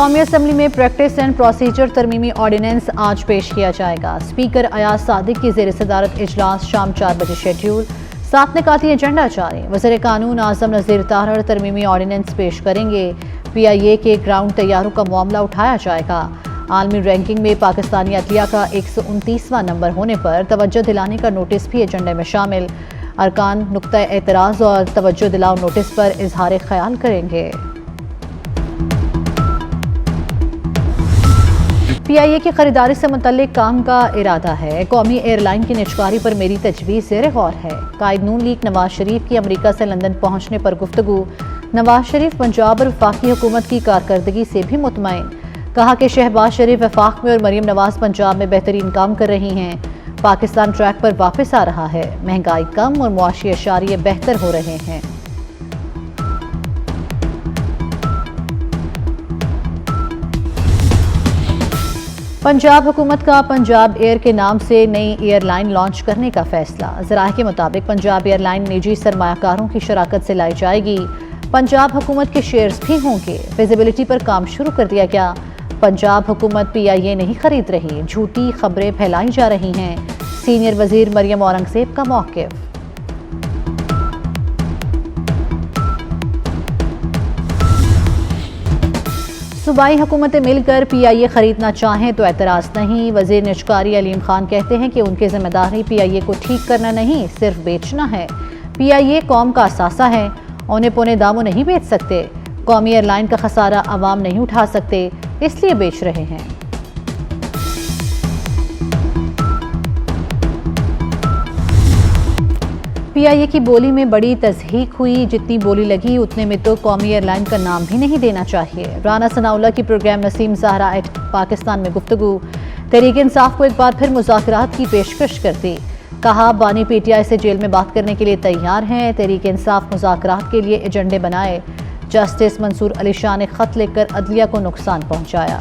قومی اسمبلی میں practice and procedure ترمیمی ordinance آج پیش کیا جائے گا۔ اسپیکر ایاز صادق کی زیر صدارت اجلاس شام 4 بجے شیڈیول۔ 7 نکاتی ایجنڈا جاری۔ وزیر قانون اعظم نذیر طاہر ترمیمی آرڈیننس پیش کریں گے۔ PIA کے گراؤنڈ طیاروں کا معاملہ اٹھایا جائے گا۔ عالمی رینکنگ میں پاکستانی عدلیہ کا 129واں نمبر ہونے پر توجہ دلانے کا نوٹس بھی ایجنڈے میں شامل۔ ارکان نقطہ اعتراض اور توجہ دلاؤ نوٹس پر اظہار خیال کریں گے۔ PIA کی خریداری سے متعلق کام کا ارادہ ہے۔ قومی ایئر لائن کی نجکاری پر میری تجویز زیر غور ہے۔ قائد نون لیگ نواز شریف کی امریکہ سے لندن پہنچنے پر گفتگو۔ نواز شریف پنجاب اور وفاقی حکومت کی کارکردگی سے بھی مطمئن۔ کہا کہ شہباز شریف وفاق میں اور مریم نواز پنجاب میں بہترین کام کر رہی ہیں۔ پاکستان ٹریک پر واپس آ رہا ہے۔ مہنگائی کم اور معاشی اشاریے بہتر ہو رہے ہیں۔ پنجاب حکومت کا پنجاب ایئر کے نام سے نئی ایئر لائن لانچ کرنے کا فیصلہ۔ ذرائع کے مطابق پنجاب ایئر لائن نجی سرمایہ کاروں کی شراکت سے لائی جائے گی۔ پنجاب حکومت کے شیئرز بھی ہوں گے۔ فیزیبلٹی پر کام شروع کر دیا گیا۔ پنجاب حکومت PIA نہیں خرید رہی، جھوٹی خبریں پھیلائی جا رہی ہیں۔ سینئر وزیر مریم اورنگزیب کا موقف۔ صوبائی حکومتیں مل کر PIA خریدنا چاہیں تو اعتراض نہیں۔ وزیر نجکاری علیم خان کہتے ہیں کہ ان کی ذمہ داری PIA کو ٹھیک کرنا نہیں، صرف بیچنا ہے۔ PIA قوم کا اثاثہ ہے، اونے پونے داموں نہیں بیچ سکتے۔ قومی ایئر لائن کا خسارہ عوام نہیں اٹھا سکتے، اس لیے بیچ رہے ہیں۔ PIA کی بولی میں بڑی تضحیق ہوئی، جتنی بولی لگی اتنے میں تو قومی ایئر لائن کا نام بھی نہیں دینا چاہیے۔ رانا ثناء اللہ کی پروگرام نسیم زہرا ایٹ پاکستان میں گفتگو۔ تحریک انصاف کو ایک بار پھر مذاکرات کی پیشکش کرتی۔ کہا بانی PTI سے جیل میں بات کرنے کے لیے تیار ہیں۔ تحریک انصاف مذاکرات کے لیے ایجنڈے بنائے۔ جسٹس منصور علی شاہ نے خط لکھ کر عدلیہ کو نقصان پہنچایا۔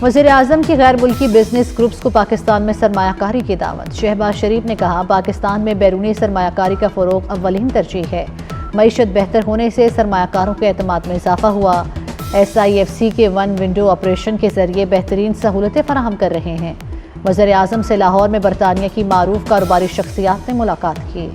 وزیر اعظم کی غیر ملکی بزنس گروپس کو پاکستان میں سرمایہ کاری کی دعوت۔ شہباز شریف نے کہا پاکستان میں بیرونی سرمایہ کاری کا فروغ اولین ترجیح ہے۔ معیشت بہتر ہونے سے سرمایہ کاروں کے اعتماد میں اضافہ ہوا۔ SIFC کے ون ونڈو آپریشن کے ذریعے بہترین سہولتیں فراہم کر رہے ہیں۔ وزیر اعظم سے لاہور میں برطانیہ کی معروف کاروباری شخصیات نے ملاقات کی۔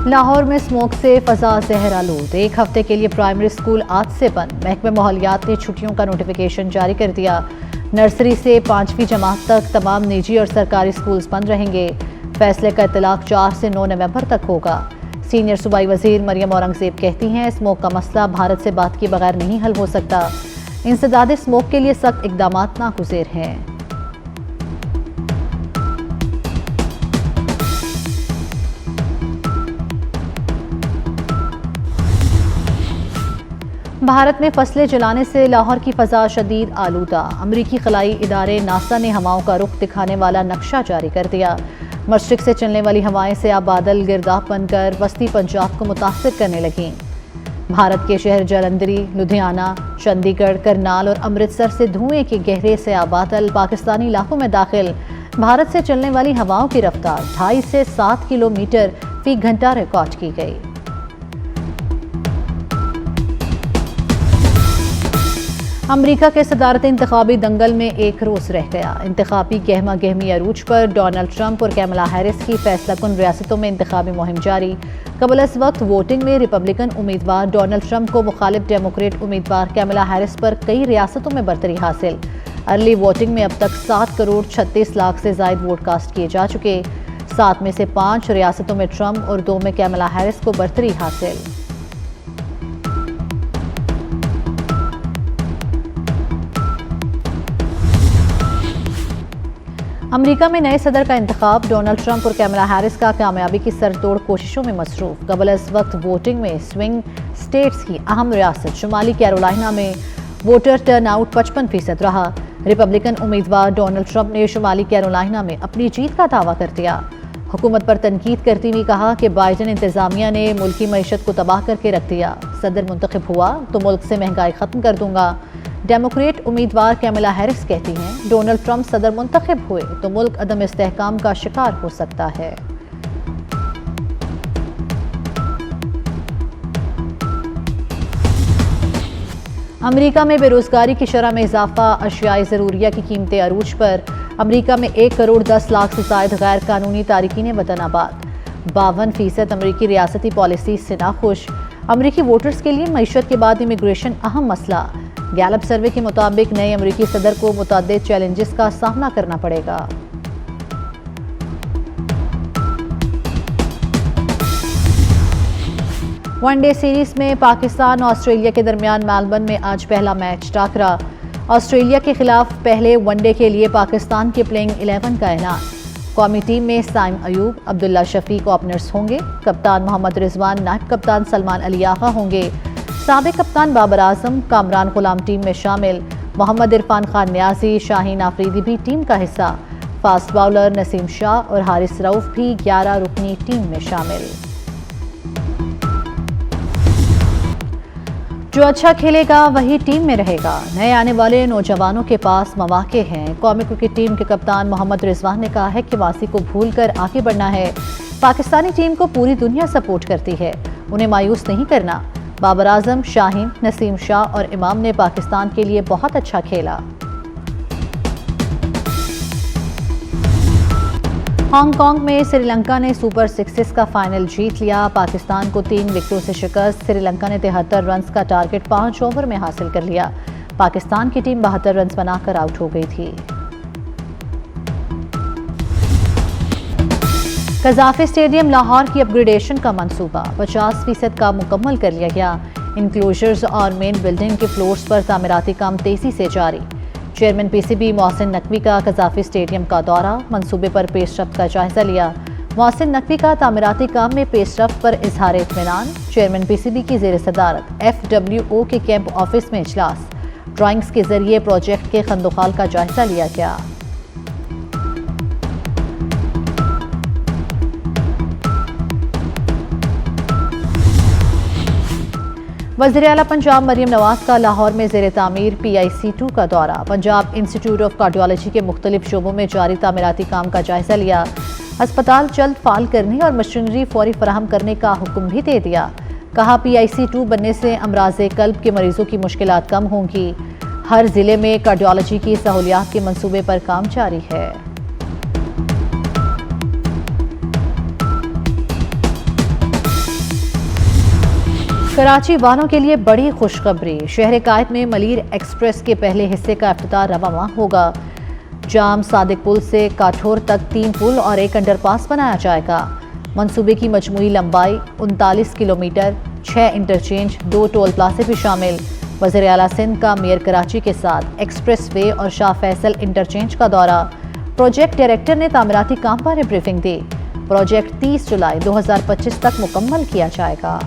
لاہور میں اسموک سے فضا زہر آلود۔ 1 ہفتے کے لیے پرائمری سکول آج سے بند۔ محکمہ ماحولیات نے چھٹیوں کا نوٹیفیکیشن جاری کر دیا۔ نرسری سے 5ویں جماعت تک تمام نجی اور سرکاری سکولز بند رہیں گے۔ فیصلے کا اطلاق 4 سے 9 نومبر تک ہوگا۔ سینئر صوبائی وزیر مریم اورنگزیب کہتی ہیں اسموک کا مسئلہ بھارت سے بات کیے بغیر نہیں حل ہو سکتا۔ انسداد اسموک کے لیے سخت اقدامات ناگزیر ہیں۔ بھارت میں فصلیں جلانے سے لاہور کی فضا شدید آلودہ۔ امریکی خلائی ادارے ناسا نے ہواؤں کا رخ دکھانے والا نقشہ جاری کر دیا۔ مشرق سے چلنے والی ہوائیں سیاہ بادل گرداب بن کر وسطی پنجاب کو متاثر کرنے لگیں۔ بھارت کے شہر جلندری، لدھیانہ، چندی گڑھ، کرنال اور امرتسر سے دھوئیں کے گہرے سیاہ بادل پاکستانی علاقوں میں داخل۔ بھارت سے چلنے والی ہواؤں کی رفتار 2.5 سے 7 کلومیٹر فی گھنٹہ ریکارڈ کی گئی۔ امریکہ کے صدارتی انتخابی دنگل میں 1 روز رہ گیا۔ انتخابی گہما گہمی عروج پر ڈونلڈ ٹرمپ اور کیملا ہیرس کی فیصلہ کن ریاستوں میں انتخابی مہم جاری۔ قبل از وقت ووٹنگ میں ریپبلکن امیدوار ڈونلڈ ٹرمپ کو مخالف ڈیموکریٹ امیدوار کیملا ہیرس پر کئی ریاستوں میں برتری حاصل۔ ارلی ووٹنگ میں اب تک 7 کروڑ 36 لاکھ سے زائد ووٹ کاسٹ کیے جا چکے۔ 7 میں سے 5 ریاستوں میں ٹرمپ اور 2 میں کیملا ہیرس کو برتری حاصل۔ امریکہ میں نئے صدر کا انتخاب۔ ڈونلڈ ٹرمپ اور کیملا ہیرس کا کامیابی کی سر توڑ کوششوں میں مصروف۔ قبل از وقت ووٹنگ میں سوئنگ سٹیٹس کی اہم ریاست شمالی کیرولائنا میں ووٹر ٹرن آؤٹ 55% رہا۔ ریپبلکن امیدوار ڈونلڈ ٹرمپ نے شمالی کیرولائنا میں اپنی جیت کا دعویٰ کر دیا۔ حکومت پر تنقید کرتے ہوئے کہا کہ بائیڈن انتظامیہ نے ملکی معیشت کو تباہ کر کے رکھ دیا۔ صدر منتخب ہوا تو ملک سے مہنگائی ختم کر دوں گا۔ ڈیموکریٹ امیدوار کیملا ہیرس کہتی ہیں ڈونلڈ ٹرمپ صدر منتخب ہوئے تو ملک عدم استحکام کا شکار ہو سکتا ہے۔ امریکہ میں بے روزگاری کی شرح میں اضافہ، اشیاء ضروریہ کی قیمتیں عروج پر۔ امریکہ میں 1.10 کروڑ سے زائد غیر قانونی تارکین وطن آباد۔ 52% امریکی ریاستی پالیسی سے ناخوش۔ امریکی ووٹرز کے لیے معیشت کے بعد امیگریشن اہم مسئلہ۔ گیلپ سروے کے مطابق نئے امریکی صدر کو متعدد چیلنجز کا سامنا کرنا پڑے گا۔ ون ڈے سیریز میں پاکستان اور آسٹریلیا کے درمیان میلبرن میں آج پہلا میچ ٹاکرا۔ آسٹریلیا کے خلاف پہلے ون ڈے کے لیے پاکستان کے پلینگ 11 کا اعلان۔ قومی ٹیم میں سائم ایوب، عبداللہ شفیق اوپنرز ہوں گے۔ کپتان محمد رضوان، نائب کپتان سلمان علی آغا ہوں گے۔ سابق کپتان بابر اعظم، کامران غلام ٹیم میں شامل۔ محمد عرفان خان نیازی، شاہین آفریدی بھی ٹیم کا حصہ۔ فاسٹ باؤلر نسیم شاہ اور حارث رؤف بھی 11 رکنی ٹیم میں شامل۔ جو اچھا کھیلے گا وہی ٹیم میں رہے گا، نئے آنے والے نوجوانوں کے پاس مواقع ہیں۔ قومی کرکٹ ٹیم کے کپتان محمد رضوان نے کہا ہے کہ ماضی کو بھول کر آگے بڑھنا ہے۔ پاکستانی ٹیم کو پوری دنیا سپورٹ کرتی ہے، انہیں مایوس نہیں کرنا۔ بابر اعظم، شاہین، نسیم شاہ اور امام نے پاکستان کے لیے بہت اچھا کھیلا۔ ہانگ کانگ میں سری لنکا نے سپر 6 کا فائنل جیت لیا۔ پاکستان کو 3 وکٹوں سے شکست۔ سری لنکا نے 73 رنز کا ٹارگٹ 5 اوور میں حاصل کر لیا۔ پاکستان کی ٹیم 72 رنز بنا کر آؤٹ ہو گئی تھی۔ قذافی اسٹیڈیم لاہور کی اپ گریڈیشن کا منصوبہ 50% کا مکمل کر لیا گیا۔ انکلوژرز اور مین بلڈنگ کے فلورز پر تعمیراتی کام تیزی سے جاری۔ Chairman P C B Mohsin Naqvi کا قذافی اسٹیڈیم کا دورہ، منصوبے پر پیش رفت کا جائزہ لیا۔ محسن نقوی کا تعمیراتی کام میں پیش رفت پر اظہار اطمینان۔ چیئرمین پی سی بی کی زیر صدارت FWO کے کیمپ آفس میں اجلاس، ڈرائنگز کے ذریعے پروجیکٹ کے خندوخال کا جائزہ لیا گیا۔ وزیراعلیٰ پنجاب مریم نواز کا لاہور میں زیر تعمیر PIC 2 کا دورہ، پنجاب انسٹیٹیوٹ آف کارڈیالوجی کے مختلف شعبوں میں جاری تعمیراتی کام کا جائزہ لیا۔ ہسپتال جلد فعال کرنے اور مشینری فوری فراہم کرنے کا حکم بھی دے دیا۔ کہا PIC 2 بننے سے امراض قلب کے مریضوں کی مشکلات کم ہوں گی۔ ہر ضلع میں کارڈیالوجی کی سہولیات کے منصوبے پر کام جاری ہے۔ کراچی والوں کے لیے بڑی خوشخبری، شہر قائد میں ملیر ایکسپریس کے پہلے حصے کا افتتاح رواں ماہ ہوگا۔ جام صادق پل سے کاٹھور تک 3 پل اور 1 انڈر پاس بنایا جائے گا۔ منصوبے کی مجموعی لمبائی 39 کلومیٹر، 6 انٹرچینج، 2 ٹول پلازے بھی شامل۔ وزیر اعلیٰ سندھ کا میئر کراچی کے ساتھ ایکسپریس وے اور شاہ فیصل انٹرچینج کا دورہ، پروجیکٹ ڈائریکٹر نے تعمیراتی کام بارے بریفنگ دی۔ پروجیکٹ 30 جولائی 2025 تک مکمل کیا جائے گا۔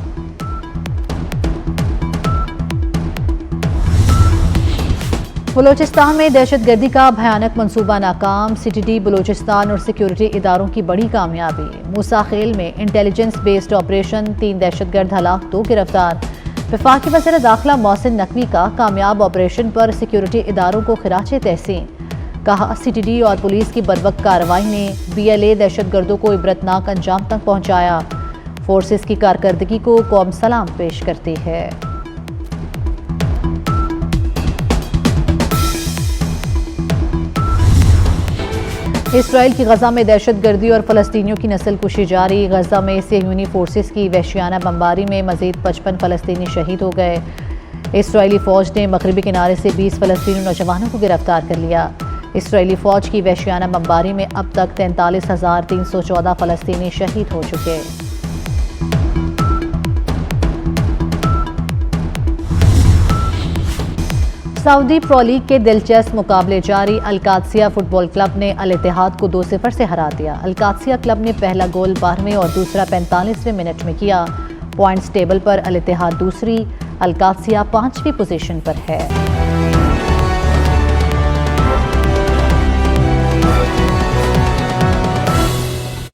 بلوچستان میں دہشت گردی کا بھیانک منصوبہ ناکام، CTD بلوچستان اور سیکیورٹی اداروں کی بڑی کامیابی۔ موسیٰ خیل میں انٹیلیجنس بیسڈ آپریشن، 3 دہشت گرد ہلاک، 2 گرفتار۔ وفاقی وزیر داخلہ محسن نقوی کا کامیاب آپریشن پر سیکیورٹی اداروں کو خراج تحسین۔ کہا CTD اور پولیس کی بروقت کارروائی نے BLA دہشت گردوں کو عبرتناک انجام تک پہنچایا۔ فورسز کی کارکردگی کو قوم سلام پیش کرتی ہے۔ اسرائیل کی غزہ میں دہشت گردی اور فلسطینیوں کی نسل کشی جاری، غزہ میں صہیونی فورسز کی وحشیانہ بمباری میں مزید 55 فلسطینی شہید ہو گئے۔ اسرائیلی فوج نے مغربی کنارے سے 20 فلسطینی نوجوانوں کو گرفتار کر لیا۔ اسرائیلی فوج کی وحشیانہ بمباری میں اب تک 43,314 فلسطینی شہید ہو چکے۔ سعودی پرو لیگ کے دلچسپ مقابلے جاری، القادسیہ فٹ بال کلب نے الاتحاد کو 2-0 سے ہرا دیا۔ القادسیہ کلب نے پہلا گول 12ویں اور دوسرا 45ویں منٹ میں کیا۔ پوائنٹس ٹیبل پر الاتحاد دوسری، القادسیہ 5ویں پوزیشن پر ہے۔